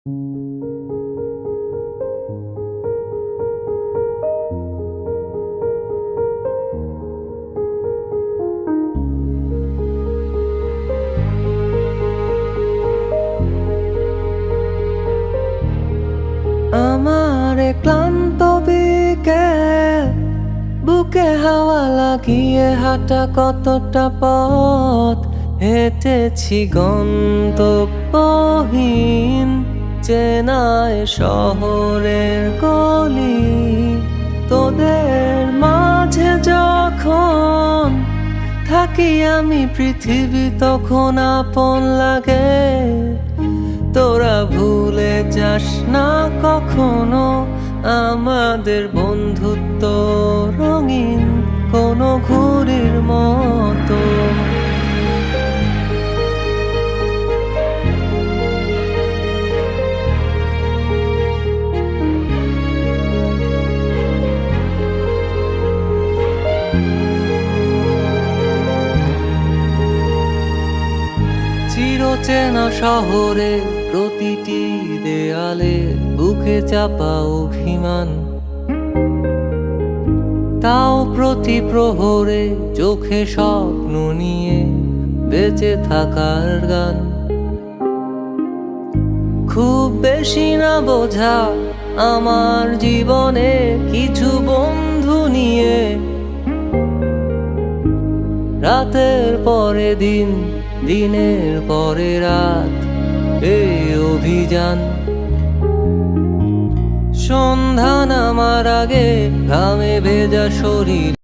আমার ক্লান্ত বিকেল, বুকে হাওয়া লাগিয়ে হাঁটা কতটা পথ হেঁটেছি গন্তব্যহীন চেনায় শহরের গলি। তোদের মাঝে যখন থাকি আমি, পৃথিবী তখন আপন লাগে। তোরা ভুলে যাস না কখনো আমাদের বন্ধুত্ব রঙিন কোনো ঘুড়ির মতো। চিরচেনা শহরে প্রতিটি দেয়ালে বুকে চাপা অভিমান, তাও প্রতি প্রহরে চোখে স্বপ্ন নিয়ে বেঁচে থাকার গান। খুব বেশি না বোঝা আমার জীবনে কিছু বন্ধু নিয়ে, রাতের পরে দিন, দিনের পরে রাত, এই অভিযান। সন্ধ্যা নামার আগে ঘামে ভেজা শরীর